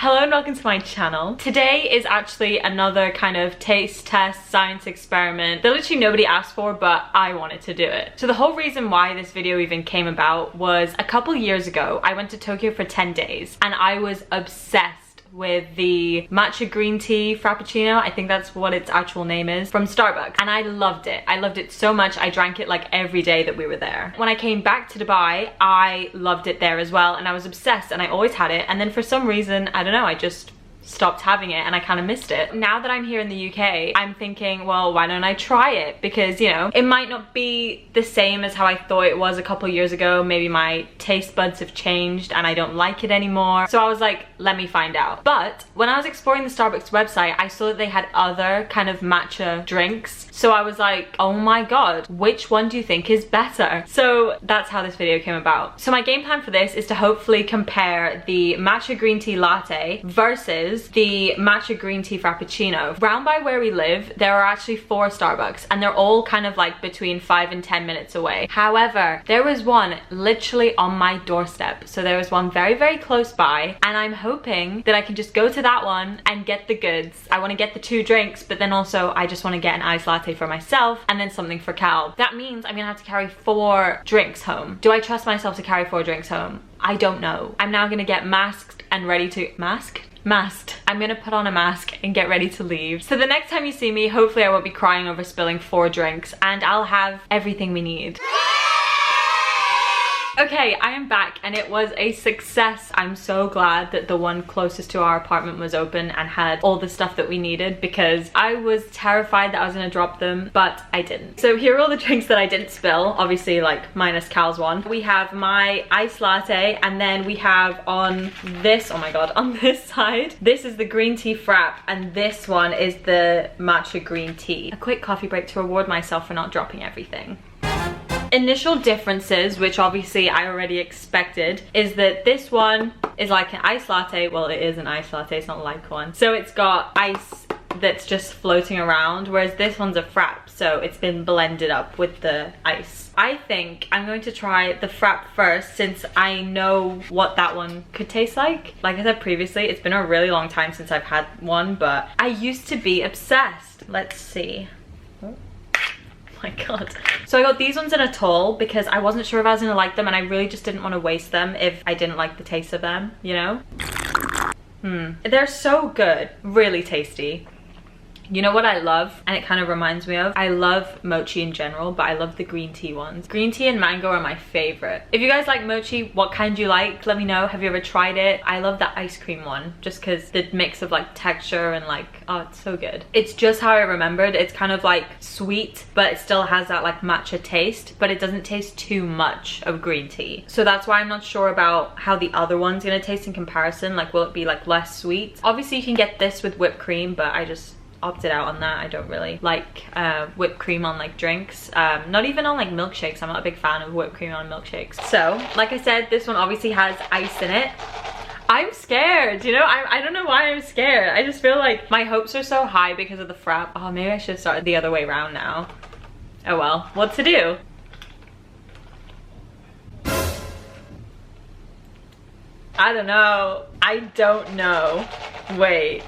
Hello and welcome to my channel. Today is actually another kind of taste test science experiment that literally nobody asked for, but I wanted to do it. So the whole reason why this video even came about was a couple years ago I went to Tokyo for 10 days and I was obsessed with the matcha green tea Frappuccino, I think that's what its actual name is, from Starbucks, and I loved it. I loved it so much. I drank it like every day that we were there. When I came back to Dubai, I loved it there as well, and I was obsessed and I always had it, and then for some reason, I don't know, I just stopped having it and I kind of missed it. Now that I'm here in the UK, I'm thinking, well, why don't I try it? Because, you know, it might not be the same as how I thought it was a couple years ago. Maybe my taste buds have changed and I don't like it anymore. So I was like, let me find out. But when I was exploring the Starbucks website, I saw that they had other kind of matcha drinks. So I was like, oh my god, which one do you think is better? So that's how this video came about. So my game plan for this is to hopefully compare the matcha green tea latte versus the matcha green tea Frappuccino. Round by where we live, there are actually 4 Starbucks and they're all kind of like between 5 and 10 minutes away. However, there was one literally on my doorstep. So there was one very, very close by, and I'm hoping that I can just go to that one and get the goods. I want to get the 2 drinks, but then also I just want to get an iced latte for myself and then something for Cal. That means I'm gonna have to carry 4 drinks home. Do I trust myself to carry 4 drinks home? I don't know. I'm now gonna get masked and ready to... Masked. I'm gonna put on a mask and get ready to leave. So the next time you see me, hopefully I won't be crying over spilling 4 drinks and I'll have everything we need. Okay, I am back and it was a success. I'm so glad that the one closest to our apartment was open and had all the stuff that we needed, because I was terrified that I was gonna drop them, but I didn't. So here are all the drinks that I didn't spill, obviously like minus Cal's one. We have my iced latte, and then we have on this, oh my god, on this side, this is the green tea frap, and this one is the matcha green tea. A quick coffee break to reward myself for not dropping everything. Initial differences, which obviously I already expected, is that this one is like an iced latte. Well, it is an iced latte, it's not like one. So it's got ice that's just floating around, whereas this one's a frap, so it's been blended up with the ice. I think I'm going to try the frap first, since I know what that one could taste like. Like I said previously, it's been a really long time since I've had one, but I used to be obsessed. Let's see. Oh my god. So I got these ones in a tall because I wasn't sure if I was gonna like them, and I really just didn't want to waste them if I didn't like the taste of them, you know? They're so good, really tasty. You know what I love, and it kind of reminds me of? I love mochi in general, but I love the green tea ones. Green tea and mango are my favorite. If you guys like mochi, what kind do you like? Let me know. Have you ever tried it? I love the ice cream one, just because the mix of like texture and like, oh, it's so good. It's just how I remembered. It's kind of like sweet, but it still has that like matcha taste, but it doesn't taste too much of green tea. So that's why I'm not sure about how the other one's gonna taste in comparison. Like, will it be like less sweet? Obviously you can get this with whipped cream, but I just opted out on that. I don't really like whipped cream on like drinks, not even on like milkshakes. I'm not a big fan of whipped cream on milkshakes. So like I said, this one obviously has ice in it. I'm scared, you know? I don't know why I'm scared. I just feel like my hopes are so high because of the frap. Oh, maybe I should start the other way around now. Oh well, what to do? I don't know. I don't know. Wait.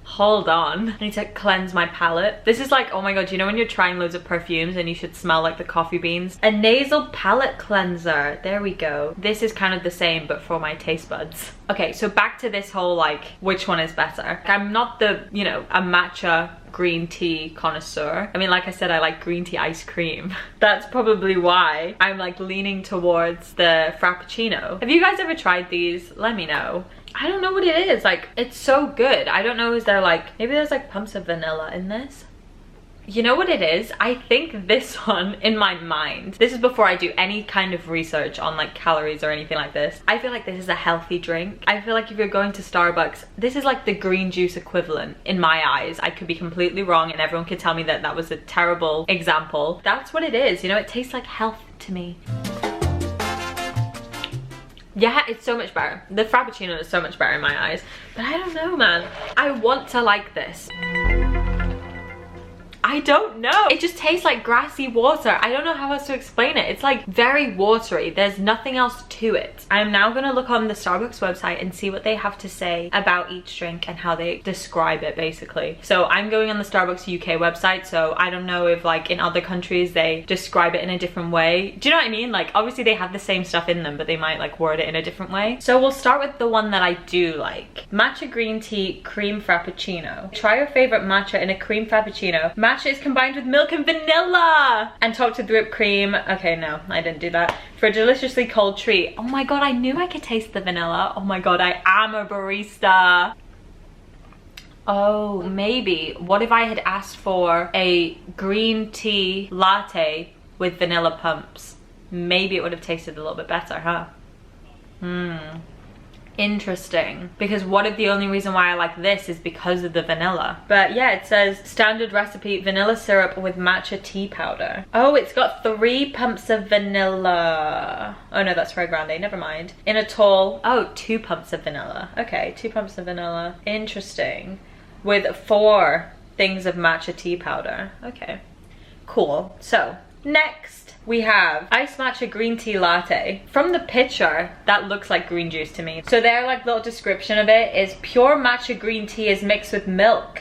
Hold on, I need to cleanse my palate. This is like, oh my god, you know when you're trying loads of perfumes and you should smell like the coffee beans? A nasal palate cleanser, there we go. This is kind of the same, but for my taste buds. Okay, so back to this whole like, which one is better? I'm not the, you know, a matcha green tea connoisseur. I mean, like I said, I like green tea ice cream. That's probably why I'm like leaning towards the Frappuccino. Have you guys ever tried these? Let me know. I don't know what it is, like, it's so good. I don't know, is there like, maybe there's like pumps of vanilla in this? You know what it is? I think this one, in my mind, this is before I do any kind of research on like calories or anything like this, I feel like this is a healthy drink. I feel like if you're going to Starbucks, this is like the green juice equivalent in my eyes. I could be completely wrong and everyone could tell me that that was a terrible example. That's what it is, you know, it tastes like health to me. Yeah, it's so much better. The Frappuccino is so much better in my eyes. But I don't know, man. I want to like this. I don't know. It just tastes like grassy water. I don't know how else to explain it. It's like very watery. There's nothing else to it. I'm now gonna look on the Starbucks website and see what they have to say about each drink and how they describe it basically. So I'm going on the Starbucks UK website, so I don't know if like in other countries they describe it in a different way. Do you know what I mean? Like obviously they have the same stuff in them, but they might like word it in a different way. So we'll start with the one that I do like. Matcha green tea cream frappuccino. Try your favorite matcha in a cream frappuccino. Matcha is combined with milk and vanilla and topped with whipped cream. Okay, no, I didn't do that. For a deliciously cold treat. Oh my god, I knew I could taste the vanilla. Oh my god, I am a barista. Oh, maybe. What if I had asked for a green tea latte with vanilla pumps? Maybe it would have tasted a little bit better, huh? Interesting. Because what if the only reason why I like this is because of the vanilla? But yeah, it says standard recipe, vanilla syrup with matcha tea powder. Oh, it's got 3 pumps of vanilla. Oh no, that's Red Grande, never mind. In a tall, oh, 2 pumps of vanilla. Okay, 2 pumps of vanilla. Interesting. With 4 things of matcha tea powder. Okay, cool. So next we have iced matcha green tea latte. From the picture, that looks like green juice to me. So their like little description of it is pure matcha green tea is mixed with milk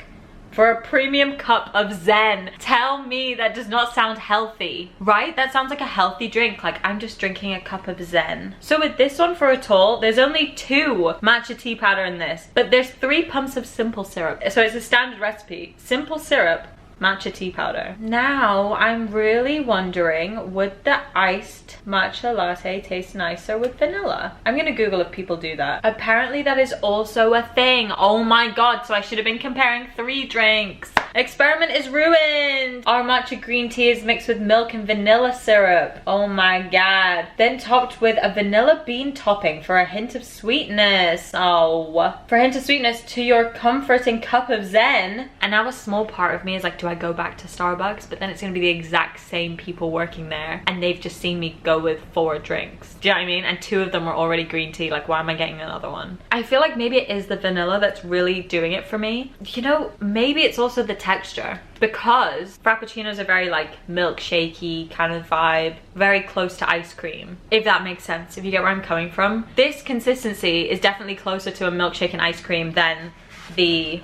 for a premium cup of zen. Tell me that does not sound healthy, right? That sounds like a healthy drink. Like I'm just drinking a cup of zen. So with this one for a tall, there's only 2 matcha tea powder in this, but there's 3 pumps of simple syrup. So it's a standard recipe. Simple syrup, matcha tea powder. Now I'm really wondering, would the iced matcha latte taste nicer with vanilla? I'm gonna Google if people do that. Apparently that is also a thing. Oh my god, so I should have been comparing 3 drinks. Experiment is ruined. Our matcha green tea is mixed with milk and vanilla syrup. Oh my god. Then topped with a vanilla bean topping for a hint of sweetness. Oh, for a hint of sweetness to your comforting cup of zen. And now a small part of me is like, do I go back to Starbucks? But then it's gonna be the exact same people working there and they've just seen me go with 4 drinks. Do you know what I mean? And 2 of them were already green tea. Like why am I getting another one? I feel like maybe it is the vanilla that's really doing it for me. You know, maybe it's also the texture, because frappuccinos are very like milkshakey kind of vibe, very close to ice cream, if that makes sense, if you get where I'm coming from. This consistency is definitely closer to a milkshake and ice cream than the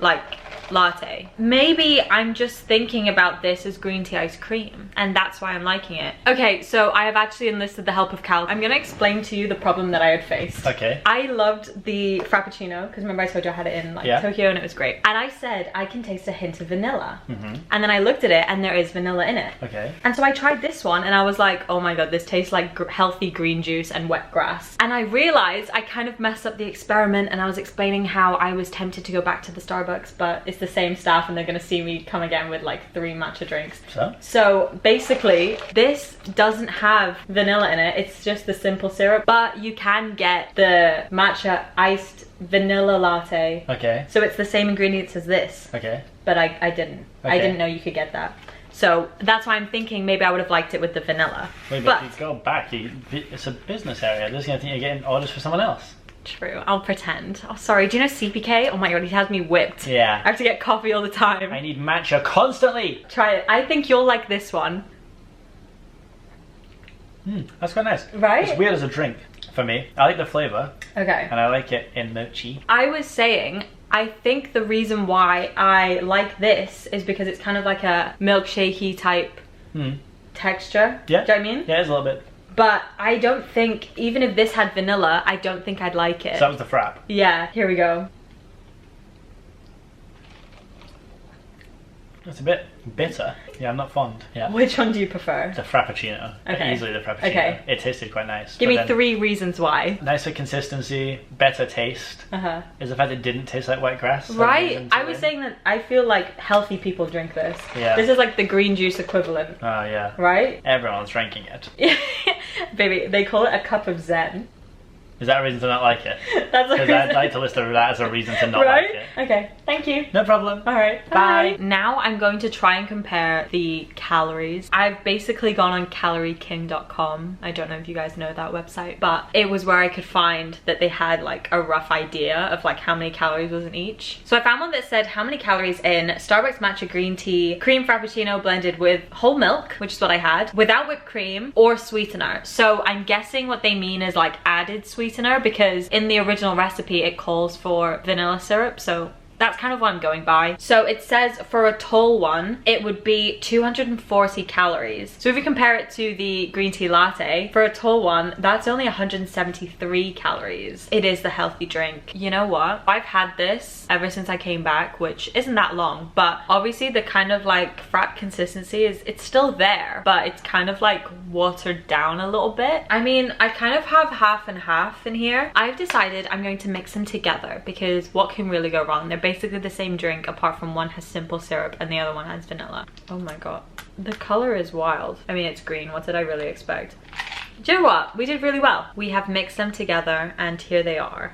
like latte. Maybe I'm just thinking about this as green tea ice cream and that's why I'm liking it. Okay, so I have actually enlisted the help of Cal. I'm gonna explain to you the problem that I had faced. Okay. I loved the Frappuccino because remember I told you I had it in like Tokyo and it was great. And I said I can taste a hint of vanilla. And then I looked at it and there is vanilla in it. Okay. And so I tried this one and I was like, oh my god, this tastes like healthy green juice and wet grass. And I realized I kind of messed up the experiment and I was explaining how I was tempted to go back to the Starbucks, but it's the same staff and they're gonna see me come again with like 3 matcha drinks. So basically this doesn't have vanilla in it, it's just the simple syrup, but you can get the matcha iced vanilla latte. Okay. So it's the same ingredients as this. Okay. But I didn't. Okay. I didn't know you could get that. So that's why I'm thinking maybe I would have liked it with the vanilla. Wait, but you go back, it's a business area. They're just gonna think you're getting orders for someone else. True, I'll pretend. Oh, sorry, do you know CPK? Oh my god, he has me whipped. Yeah. I have to get coffee all the time. I need matcha constantly. Try it. I think you'll like this one. That's quite nice. Right? It's weird as a drink for me. I like the flavour. Okay. And I like it in mochi. I was saying, I think the reason why I like this is because it's kind of like a milkshakey type texture. Yeah. Do you know what I mean? Yeah, it's a little bit. But I don't think, even if this had vanilla, I don't think I'd like it. So that was the frap. Yeah, here we go. It's a bit bitter. Yeah, I'm not fond. Yeah. Which one do you prefer? The Frappuccino. Okay. Easily the Frappuccino. Okay. It tasted quite nice. Give me 3 reasons why. Nicer consistency, better taste. Is the fact it didn't taste like wet grass. Right. I was saying that I feel like healthy people drink this. Yeah. This is like the green juice equivalent. Oh yeah. Right? Everyone's drinking it. Baby, they call it a cup of zen. Is that a reason to not like it? That's a Because reason. I'd like to list that as a reason to not Right? like it. Okay, thank you. No problem. All right, bye. Now I'm going to try and compare the calories. I've basically gone on calorieking.com. I don't know if you guys know that website, but it was where I could find that they had like a rough idea of like how many calories was in each. So I found one that said how many calories in Starbucks matcha green tea, cream frappuccino blended with whole milk, which is what I had, without whipped cream or sweetener. So I'm guessing what they mean is like added sweetener, because in the original recipe it calls for vanilla syrup, so that's kind of what I'm going by. So it says for a tall one, it would be 240 calories. So if you compare it to the green tea latte, for a tall one, that's only 173 calories. It is the healthy drink. You know what? I've had this ever since I came back, which isn't that long, but obviously the kind of like frap consistency it's still there, but it's kind of like watered down a little bit. I mean, I kind of have half and half in here. I've decided I'm going to mix them together because what can really go wrong? They're basically the same drink, apart from one has simple syrup and the other one has vanilla. Oh my god, the color is wild. I mean, it's green. What did I really expect? Do you know what? We did really well. We have mixed them together and here they are.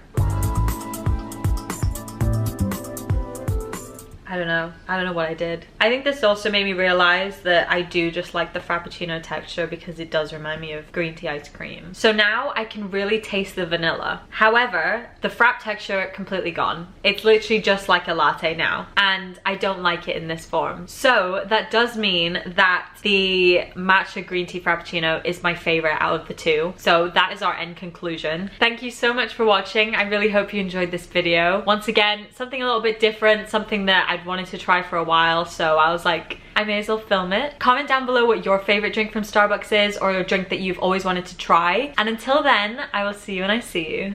I don't know what I did. I think this also made me realize that I do just like the Frappuccino texture because it does remind me of green tea ice cream. So now I can really taste the vanilla. However, the Frap texture completely gone. It's literally just like a latte now, and I don't like it in this form. So that does mean that the matcha green tea Frappuccino is my favorite out of the two. So that is our end conclusion. Thank you so much for watching. I really hope you enjoyed this video. Once again, something a little bit different, something that I'd wanted to try for a while, so I was like, I may as well film it. Comment down below what your favorite drink from Starbucks is, or a drink that you've always wanted to try. And until then, I will see you when I see you.